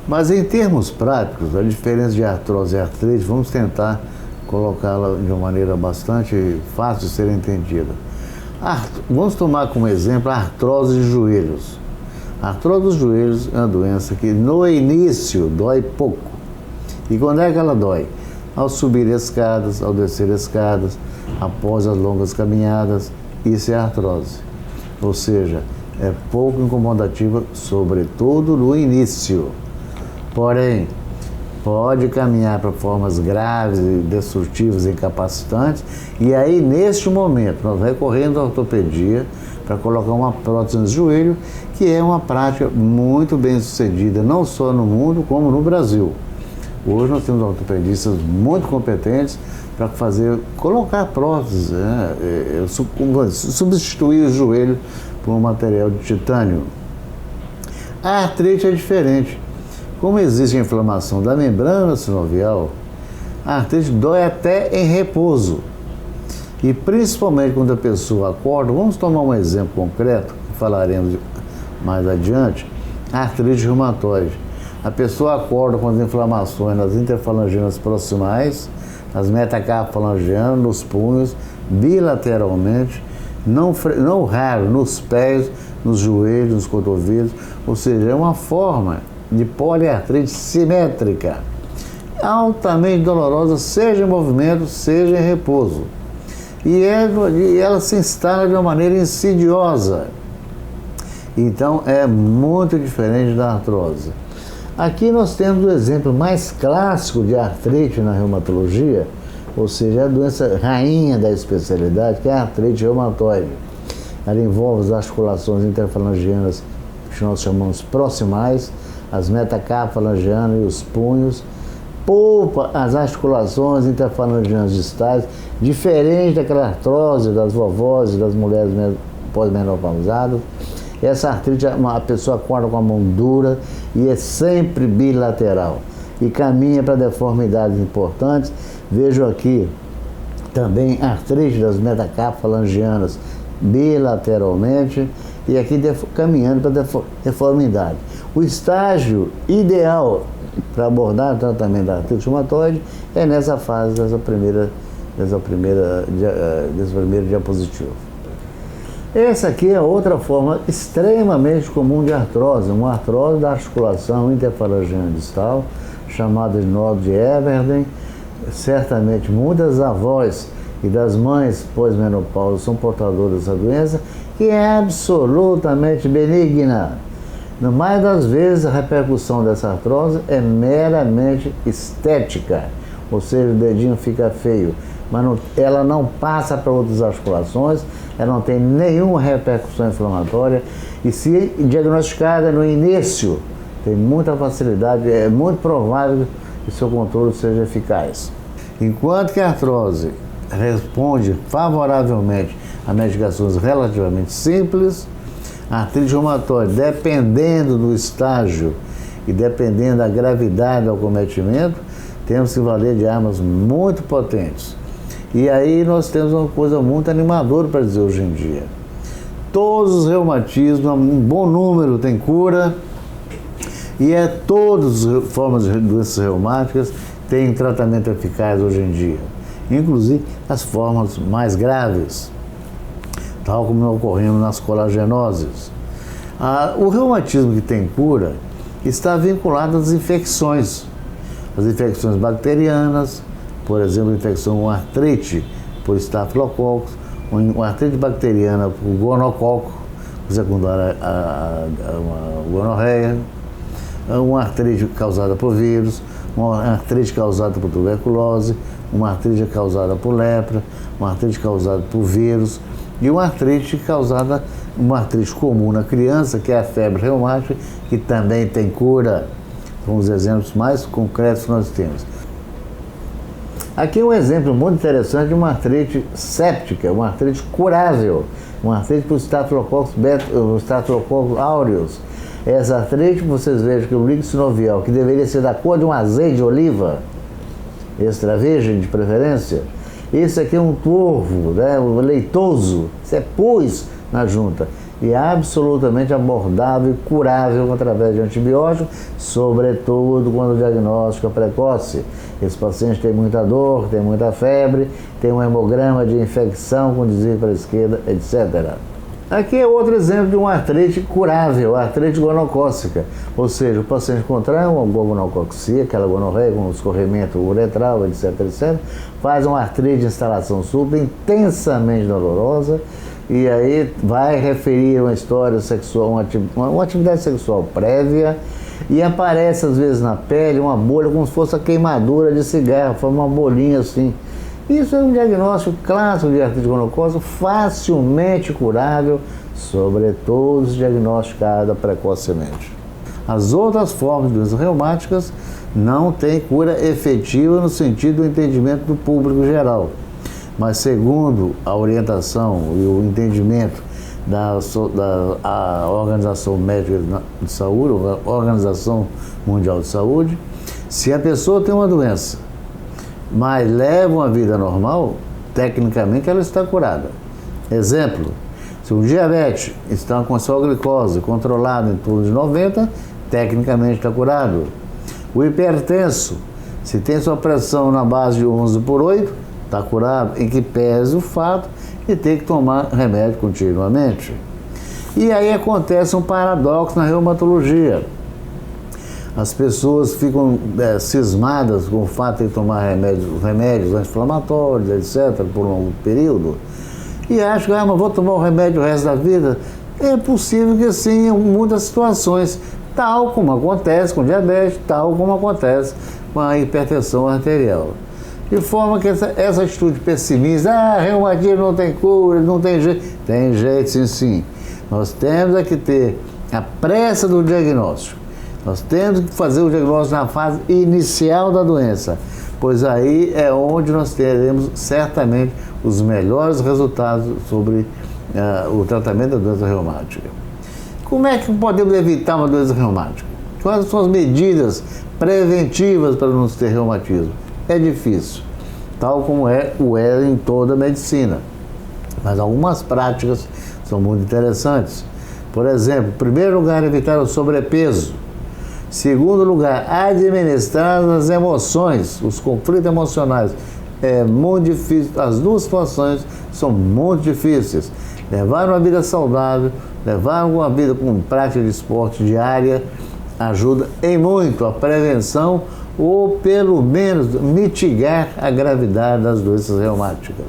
Mas em termos práticos, a diferença de artrose e artrite, vamos tentar colocá-la de uma maneira bastante fácil de ser entendida. Vamos tomar como exemplo a artrose de joelhos. A artrose dos joelhos é uma doença que no início dói pouco. E quando é que ela dói? Ao subir escadas, ao descer escadas, após as longas caminhadas, isso é artrose. Ou seja, é pouco incomodativa, sobretudo no início. Porém, pode caminhar para formas graves, destrutivas, incapacitantes, e aí, neste momento, nós recorremos à ortopedia para colocar uma prótese no joelho, que é uma prática muito bem sucedida, não só no mundo, como no Brasil. Hoje nós temos ortopedistas muito competentes para colocar próteses, substituir o joelho por um material de titânio. A artrite é diferente. Como existe inflamação da membrana sinovial, a artrite dói até em repouso. E principalmente quando a pessoa acorda, vamos tomar um exemplo concreto, que falaremos mais adiante, a artrite reumatoide. A pessoa acorda com as inflamações nas interfalanginas proximais, nas metacarpofalangianas, nos punhos, bilateralmente, não raro nos pés, nos joelhos, nos cotovelos, ou seja, é uma forma de poliartrite simétrica, altamente dolorosa, seja em movimento, seja em repouso. E ela se instala de uma maneira insidiosa. Então, é muito diferente da artrose. Aqui nós temos o exemplo mais clássico de artrite na reumatologia, ou seja, a doença rainha da especialidade, que é a artrite reumatoide. Ela envolve as articulações interfalangianas, que nós chamamos proximais, as metacarpofalangianas e os punhos, poupa as articulações interfalangianas distais, diferente daquela artrose das vovós e das mulheres pós-menopausadas. Essa artrite, a pessoa acorda com a mão dura e é sempre bilateral e caminha para deformidades importantes. Vejo aqui também artrite das metacarpofalangianas bilateralmente e aqui caminhando para deformidade. O estágio ideal para abordar o tratamento da artrite reumatoide é nessa fase, desse primeiro diapositivo. Essa aqui é outra forma extremamente comum de artrose, uma artrose da articulação interfalangiana distal, chamada de nódulo de Everden. Certamente muitas avós e das mães pós-menopausa são portadoras dessa doença, que é absolutamente benigna. Na maioria das vezes, a repercussão dessa artrose é meramente estética, ou seja, o dedinho fica feio, mas ela não passa para outras articulações, ela não tem nenhuma repercussão inflamatória e, se diagnosticada no início, tem muita facilidade, é muito provável que seu controle seja eficaz. Enquanto que a artrose responde favoravelmente a medicações relativamente simples, a artrite reumatoide, dependendo do estágio e dependendo da gravidade do acometimento, temos que valer de armas muito potentes. E aí nós temos uma coisa muito animadora para dizer hoje em dia. Todos os reumatismos, um bom número tem cura, e todas as formas de doenças reumáticas têm tratamento eficaz hoje em dia, inclusive as formas mais graves, tal como ocorrendo nas colagenoses. O reumatismo que tem cura está vinculado às infecções bacterianas, por exemplo, infecção com artrite por estafilococcus, uma artrite bacteriana por gonococo, secundária a uma gonorreia, uma artrite causada por vírus, uma artrite causada por tuberculose, uma artrite causada por lepra, uma artrite causada por vírus e uma artrite comum na criança, que é a febre reumática, que também tem cura. São os exemplos mais concretos que nós temos. Aqui é um exemplo muito interessante de uma artrite séptica, uma artrite curável, uma artrite por Staphylococcus aureus. Essa artrite, vocês vejam que o líquido sinovial, que deveria ser da cor de um azeite de oliva, extra virgem de preferência, esse aqui é um turvo, né, um leitoso, isso é pus na junta, e é absolutamente abordável e curável através de antibióticos, sobretudo quando o diagnóstico é precoce. Esse paciente tem muita dor, tem muita febre, tem um hemograma de infecção com desvio para a esquerda, etc. Aqui é outro exemplo de uma artrite curável, a artrite gonocócica, ou seja, o paciente contrai uma gonococcía, aquela gonorreia com escorrimento uretral, etc, etc, faz uma artrite de instalação súbita intensamente dolorosa, e aí vai referir uma história sexual, uma atividade sexual prévia, e aparece às vezes na pele uma bolha como se fosse a queimadura de cigarro, forma uma bolinha assim. Isso é um diagnóstico clássico de artrite gonocócica, facilmente curável, sobretudo se diagnosticada precocemente. As outras formas de doenças reumáticas não têm cura efetiva no sentido do entendimento do público geral, mas segundo a orientação e o entendimento da Organização Médica de Saúde, a Organização Mundial de Saúde, se a pessoa tem uma doença, mas leva uma vida normal, tecnicamente ela está curada. Exemplo, se um diabetes está com a sua glicose controlada em torno de 90, tecnicamente está curado. O hipertenso, se tem sua pressão na base de 11/8, está curado, em que pese o fato de ter que tomar remédio continuamente. E aí acontece um paradoxo na reumatologia. As pessoas ficam cismadas com o fato de tomar remédios anti-inflamatórios, etc., por um longo período, e acham que, mas vou tomar o remédio o resto da vida. É possível que sim, em muitas situações, tal como acontece com diabetes, tal como acontece com a hipertensão arterial. De forma que essa atitude pessimista, reumatismo não tem cura, não tem jeito. Tem jeito, sim, sim. Nós temos que ter a pressa do diagnóstico. Nós temos que fazer o diagnóstico na fase inicial da doença, pois aí é onde nós teremos certamente os melhores resultados sobre o tratamento da doença reumática. Como é que podemos evitar uma doença reumática? Quais são as medidas preventivas para não ter reumatismo? É difícil, tal como é em toda a medicina, mas algumas práticas são muito interessantes. Por exemplo, em primeiro lugar, evitar o sobrepeso. Segundo lugar, administrar as emoções, os conflitos emocionais. É muito difícil, as duas situações são muito difíceis. Levar uma vida saudável, levar uma vida com prática de esporte diária, ajuda em muito a prevenção ou pelo menos mitigar a gravidade das doenças reumáticas.